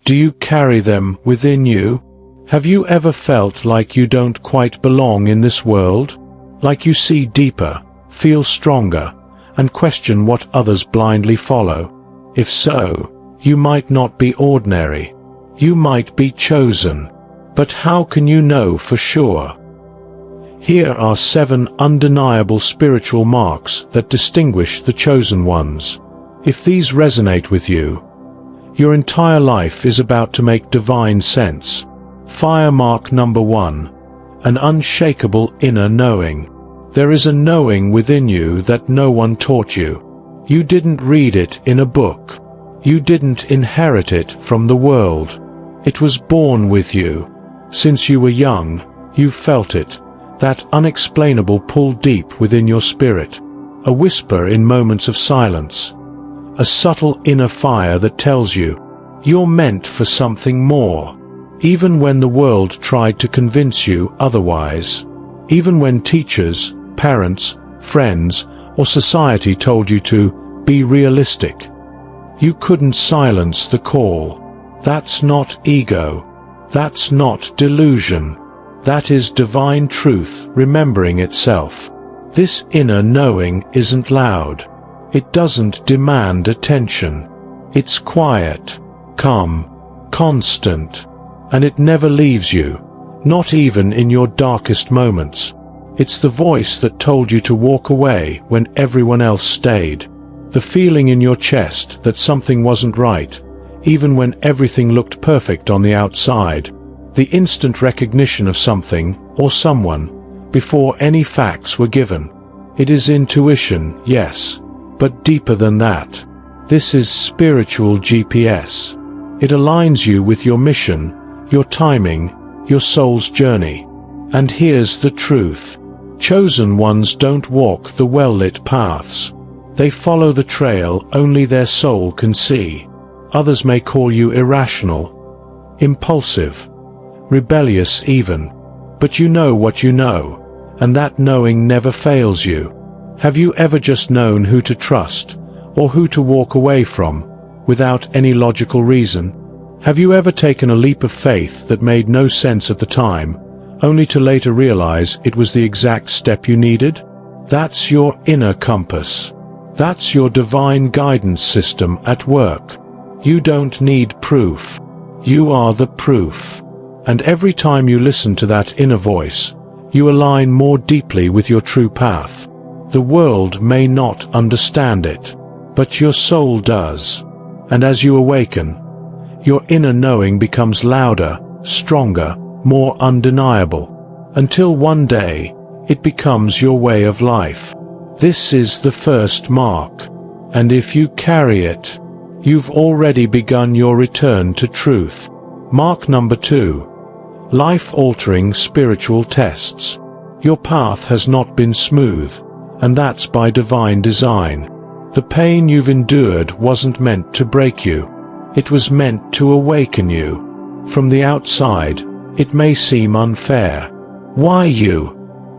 Do you carry them within you? Have you ever felt like you don't quite belong in this world? Like you see deeper, feel stronger, and question what others blindly follow? If so, you might not be ordinary. You might be chosen. But how can you know for sure? Here are 7 undeniable spiritual marks that distinguish the chosen ones. If these resonate with you, your entire life is about to make divine sense. Fire mark number 1. An unshakable inner knowing. There is a knowing within you that no one taught you. You didn't read it in a book. You didn't inherit it from the world. It was born with you. Since you were young, you felt it, that unexplainable pull deep within your spirit. A whisper in moments of silence. A subtle inner fire that tells you, you're meant for something more. Even when the world tried to convince you otherwise. Even when teachers, parents, friends, or society told you to be realistic. You couldn't silence the call. That's not ego. That's not delusion. That is divine truth remembering itself. This inner knowing isn't loud. It doesn't demand attention. It's quiet, calm, constant, and it never leaves you, not even in your darkest moments. It's the voice that told you to walk away when everyone else stayed. The feeling in your chest that something wasn't right, even when everything looked perfect on the outside. The instant recognition of something or someone before any facts were given. It is intuition, yes, but deeper than that. This is spiritual GPS. It aligns you with your mission, your timing, your soul's journey. And here's the truth. Chosen ones don't walk the well-lit paths. They follow the trail only their soul can see. Others may call you irrational, impulsive, rebellious even. But you know what you know, and that knowing never fails you. Have you ever just known who to trust, or who to walk away from, without any logical reason? Have you ever taken a leap of faith that made no sense at the time, only to later realize it was the exact step you needed? That's your inner compass. That's your divine guidance system at work. You don't need proof. You are the proof. And every time you listen to that inner voice, you align more deeply with your true path. The world may not understand it, but your soul does. And as you awaken, your inner knowing becomes louder, stronger, more undeniable, until one day, it becomes your way of life. This is the first mark, and if you carry it, you've already begun your return to truth. Mark number 2. Life-altering spiritual tests. Your path has not been smooth, and that's by divine design. The pain you've endured wasn't meant to break you. It was meant to awaken you. From the outside, it may seem unfair. Why you?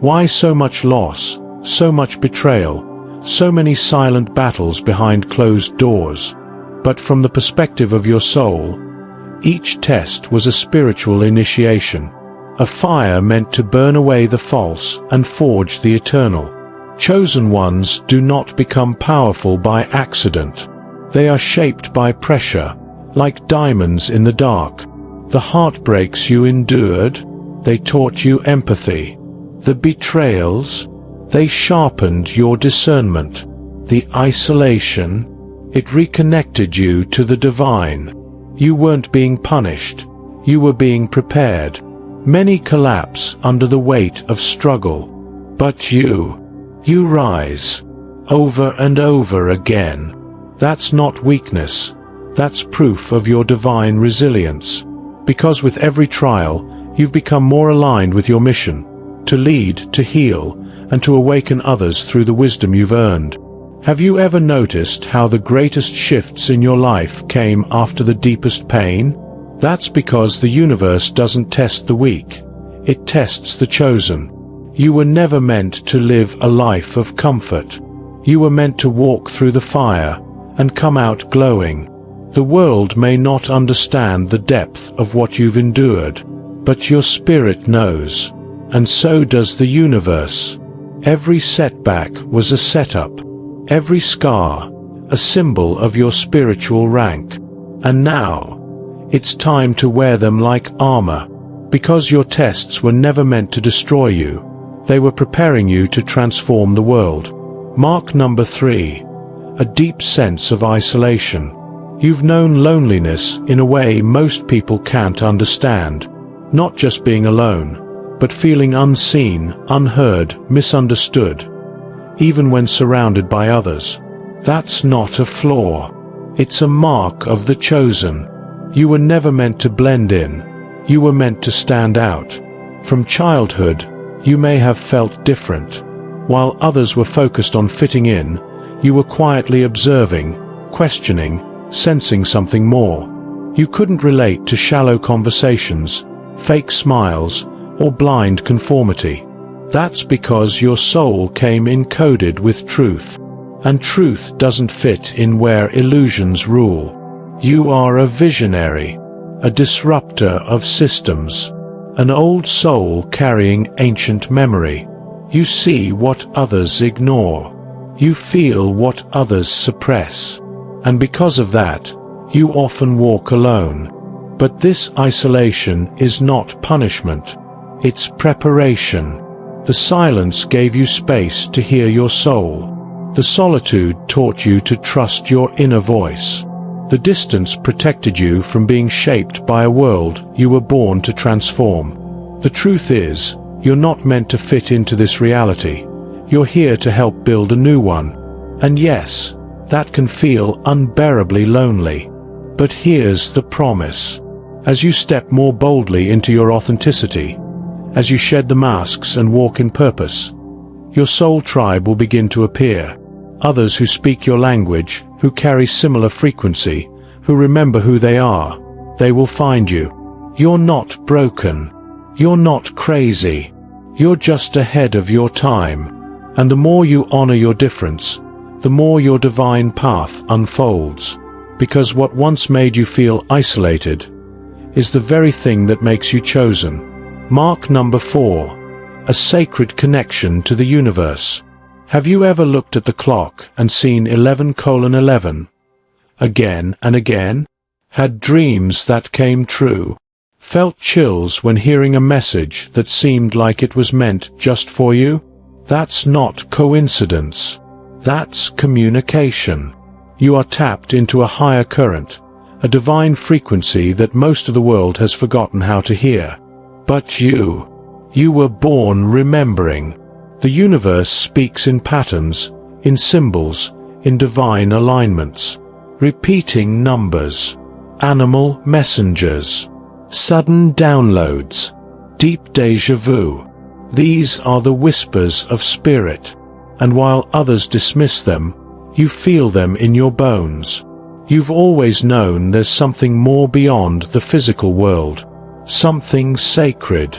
Why so much loss, so much betrayal, so many silent battles behind closed doors? But from the perspective of your soul, each test was a spiritual initiation, a fire meant to burn away the false and forge the eternal. Chosen ones do not become powerful by accident. They are shaped by pressure, like diamonds in the dark. The heartbreaks you endured, they taught you empathy. The betrayals, they sharpened your discernment. The isolation, it reconnected you to the divine. You weren't being punished, you were being prepared. Many collapse under the weight of struggle. But you rise, over and over again. That's not weakness, that's proof of your divine resilience. Because with every trial, you've become more aligned with your mission, to lead, to heal, and to awaken others through the wisdom you've earned. Have you ever noticed how the greatest shifts in your life came after the deepest pain? That's because the universe doesn't test the weak. It tests the chosen. You were never meant to live a life of comfort. You were meant to walk through the fire and come out glowing. The world may not understand the depth of what you've endured, but your spirit knows, and so does the universe. Every setback was a setup, every scar, a symbol of your spiritual rank. And now, it's time to wear them like armor, because your tests were never meant to destroy you, they were preparing you to transform the world. Mark number 3. A deep sense of isolation. You've known loneliness in a way most people can't understand. Not just being alone, but feeling unseen, unheard, misunderstood, even when surrounded by others. That's not a flaw. It's a mark of the chosen. You were never meant to blend in. You were meant to stand out. From childhood, you may have felt different. While others were focused on fitting in, you were quietly observing, questioning, sensing something more. You couldn't relate to shallow conversations, fake smiles, or blind conformity. That's because your soul came encoded with truth. And truth doesn't fit in where illusions rule. You are a visionary, a disruptor of systems, an old soul carrying ancient memory. You see what others ignore. You feel what others suppress. And because of that, you often walk alone. But this isolation is not punishment. It's preparation. The silence gave you space to hear your soul. The solitude taught you to trust your inner voice. The distance protected you from being shaped by a world you were born to transform. The truth is, you're not meant to fit into this reality. You're here to help build a new one. And yes, that can feel unbearably lonely. But here's the promise. As you step more boldly into your authenticity, as you shed the masks and walk in purpose, your soul tribe will begin to appear. Others who speak your language, who carry similar frequency, who remember who they are, they will find you. You're not broken. You're not crazy. You're just ahead of your time. And the more you honor your difference, the more your divine path unfolds. Because what once made you feel isolated is the very thing that makes you chosen. Mark number 4. A sacred connection to the universe. Have you ever looked at the clock and seen 11:11? Again and again? Had dreams that came true? Felt chills when hearing a message that seemed like it was meant just for you? That's not coincidence. That's communication. You are tapped into a higher current, a divine frequency that most of the world has forgotten how to hear. But you were born remembering. The universe speaks in patterns, in symbols, in divine alignments. Repeating numbers, animal messengers, sudden downloads, deep déjà vu. These are the whispers of spirit, and while others dismiss them, you feel them in your bones. You've always known there's something more beyond the physical world, something sacred,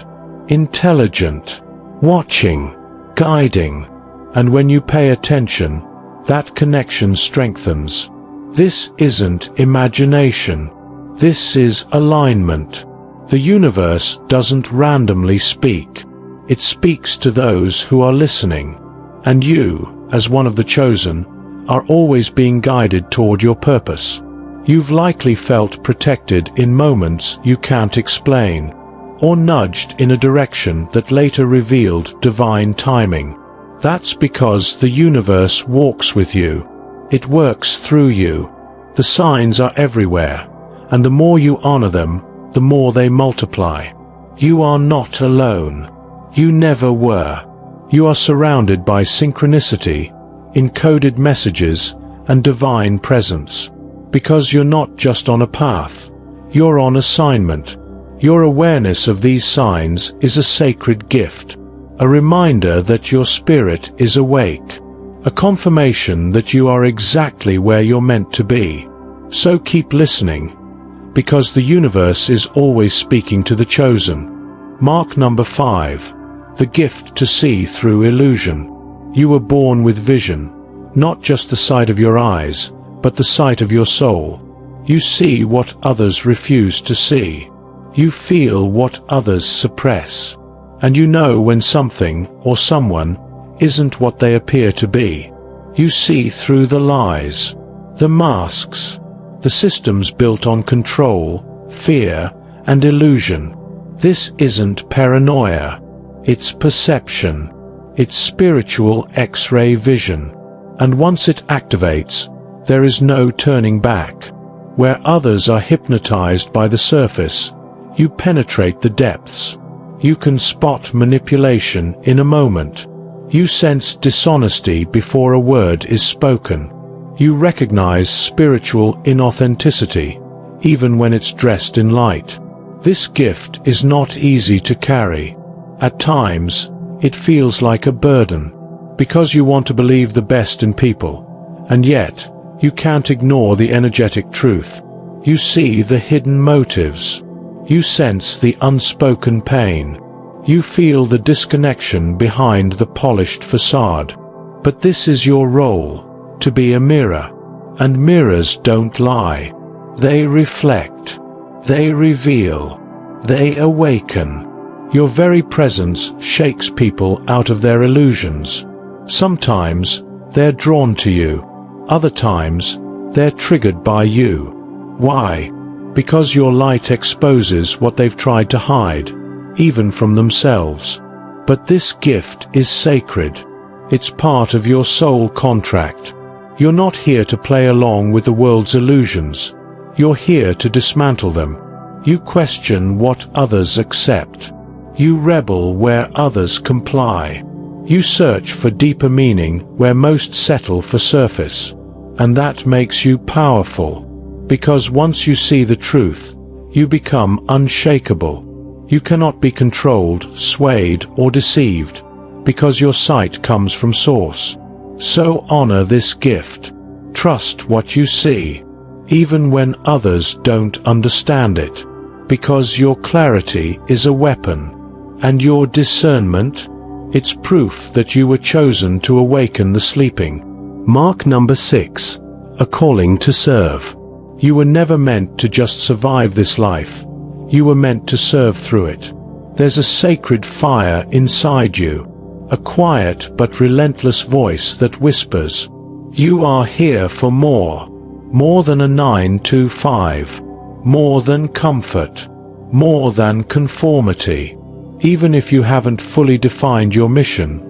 intelligent, watching, guiding, and when you pay attention, that connection strengthens. This isn't imagination. This is alignment. The universe doesn't randomly speak. It speaks to those who are listening. And you, as one of the chosen, are always being guided toward your purpose. You've likely felt protected in moments you can't explain, or nudged in a direction that later revealed divine timing. That's because the universe walks with you. It works through you. The signs are everywhere, and the more you honor them, the more they multiply. You are not alone. You never were. You are surrounded by synchronicity, encoded messages, and divine presence. Because you're not just on a path, you're on assignment. Your awareness of these signs is a sacred gift, a reminder that your spirit is awake, a confirmation that you are exactly where you're meant to be. So keep listening, because the universe is always speaking to the chosen. Mark number 5. The gift to see through illusion. You were born with vision, not just the sight of your eyes, but the sight of your soul. You see what others refuse to see. You feel what others suppress. And you know when something or someone isn't what they appear to be. You see through the lies, the masks, the systems built on control, fear, and illusion. This isn't paranoia. It's perception. It's spiritual X-ray vision. And once it activates, there is no turning back. Where others are hypnotized by the surface, you penetrate the depths. You can spot manipulation in a moment. You sense dishonesty before a word is spoken. You recognize spiritual inauthenticity, even when it's dressed in light. This gift is not easy to carry. At times, it feels like a burden, because you want to believe the best in people, and yet, you can't ignore the energetic truth. You see the hidden motives. You sense the unspoken pain. You feel the disconnection behind the polished facade. But this is your role, to be a mirror. And mirrors don't lie. They reflect. They reveal. They awaken. Your very presence shakes people out of their illusions. Sometimes, they're drawn to you. Other times, they're triggered by you. Why? Because your light exposes what they've tried to hide, even from themselves. But this gift is sacred. It's part of your soul contract. You're not here to play along with the world's illusions. You're here to dismantle them. You question what others accept. You rebel where others comply. You search for deeper meaning where most settle for surface. And that makes you powerful. Because once you see the truth, you become unshakable. You cannot be controlled, swayed, or deceived, because your sight comes from source. So honor this gift. Trust what you see, even when others don't understand it, because your clarity is a weapon, and your discernment, it's proof that you were chosen to awaken the sleeping. Mark number 6, a calling to serve. You were never meant to just survive this life. You were meant to serve through it. There's a sacred fire inside you, a quiet but relentless voice that whispers, "You are here for more than a 9 to 5, more than comfort, more than conformity." Even if you haven't fully defined your mission,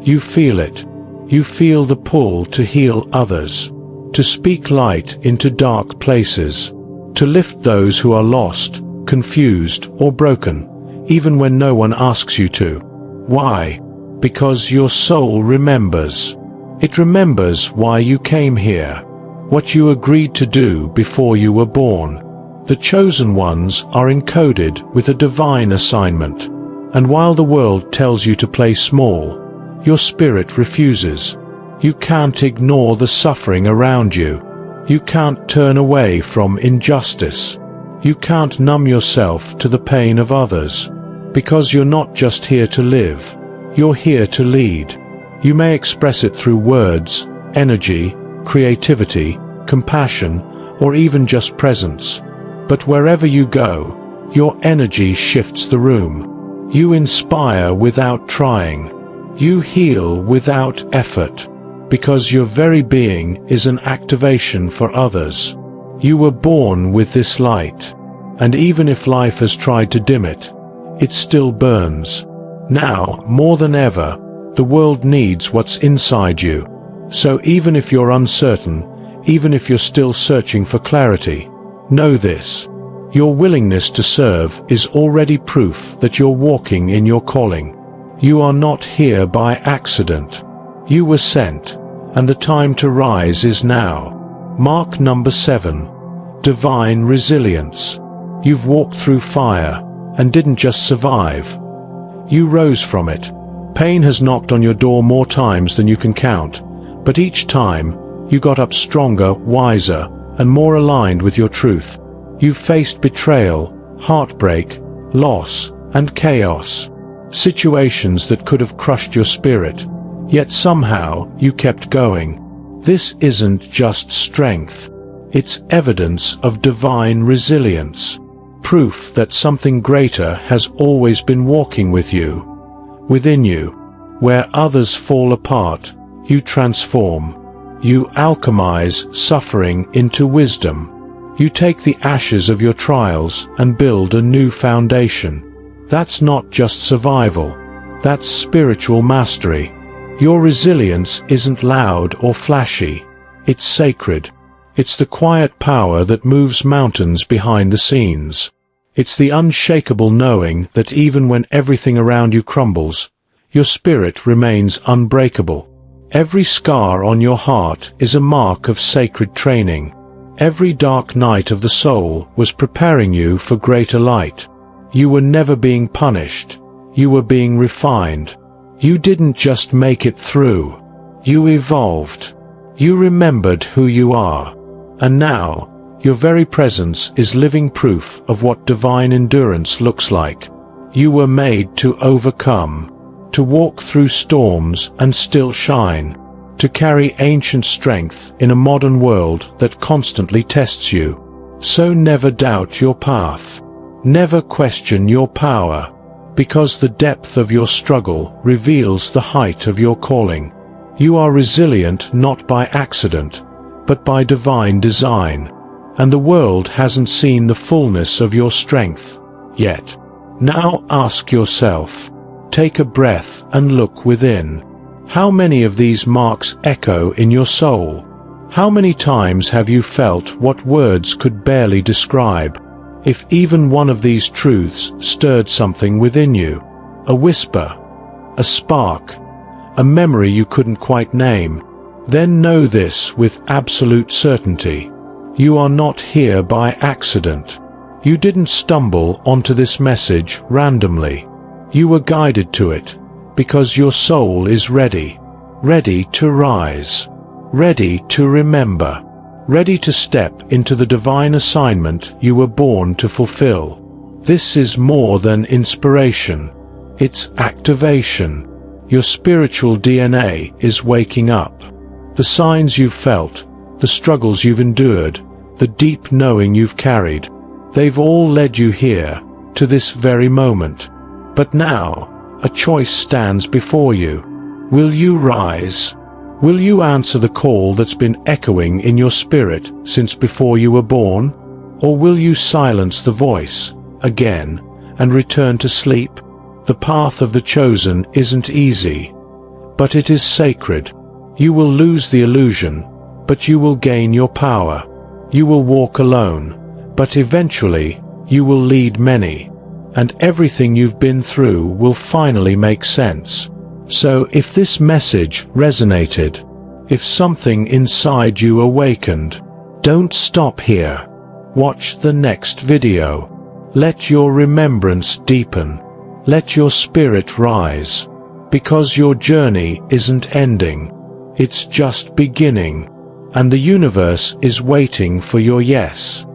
you feel it. You feel the pull to heal others, to speak light into dark places, to lift those who are lost, confused, or broken, even when no one asks you to. Why? Because your soul remembers. It remembers why you came here, what you agreed to do before you were born. The chosen ones are encoded with a divine assignment. And while the world tells you to play small, your spirit refuses. You can't ignore the suffering around you. You can't turn away from injustice. You can't numb yourself to the pain of others. Because you're not just here to live. You're here to lead. You may express it through words, energy, creativity, compassion, or even just presence. But wherever you go, your energy shifts the room. You inspire without trying. You heal without effort. Because your very being is an activation for others. You were born with this light. And even if life has tried to dim it, it still burns. Now, more than ever, the world needs what's inside you. So even if you're uncertain, even if you're still searching for clarity, know this. Your willingness to serve is already proof that you're walking in your calling. You are not here by accident. You were sent, and the time to rise is now. Mark number 7. Divine resilience. You've walked through fire, and didn't just survive. You rose from it. Pain has knocked on your door more times than you can count, but each time, you got up stronger, wiser, and more aligned with your truth. You've faced betrayal, heartbreak, loss, and chaos. Situations that could have crushed your spirit. Yet somehow, you kept going. This isn't just strength. It's evidence of divine resilience. Proof that something greater has always been walking with you, within you. Where others fall apart, you transform. You alchemize suffering into wisdom. You take the ashes of your trials and build a new foundation. That's not just survival. That's spiritual mastery. Your resilience isn't loud or flashy. It's sacred. It's the quiet power that moves mountains behind the scenes. It's the unshakable knowing that even when everything around you crumbles, your spirit remains unbreakable. Every scar on your heart is a mark of sacred training. Every dark night of the soul was preparing you for greater light. You were never being punished. You were being refined. You didn't just make it through. You evolved. You remembered who you are. And now, your very presence is living proof of what divine endurance looks like. You were made to overcome, to walk through storms and still shine, to carry ancient strength in a modern world that constantly tests you. So never doubt your path. Never question your power, because the depth of your struggle reveals the height of your calling. You are resilient not by accident, but by divine design. And the world hasn't seen the fullness of your strength yet. Now ask yourself, take a breath and look within. How many of these marks echo in your soul? How many times have you felt what words could barely describe? If even one of these truths stirred something within you, a whisper, a spark, a memory you couldn't quite name, then know this with absolute certainty. You are not here by accident. You didn't stumble onto this message randomly. You were guided to it, because your soul is ready. Ready to rise. Ready to remember. Ready to step into the divine assignment you were born to fulfill. This is more than inspiration. It's activation. Your spiritual DNA is waking up. The signs you've felt, the struggles you've endured, the deep knowing you've carried, they've all led you here, to this very moment. But now, a choice stands before you. Will you rise? Will you answer the call that's been echoing in your spirit since before you were born? Or will you silence the voice, again, and return to sleep? The path of the chosen isn't easy, but it is sacred. You will lose the illusion, but you will gain your power. You will walk alone, but eventually, you will lead many. And everything you've been through will finally make sense. So if this message resonated, if something inside you awakened, don't stop here. Watch the next video. Let your remembrance deepen. Let your spirit rise. Because your journey isn't ending. It's just beginning. And the universe is waiting for your yes.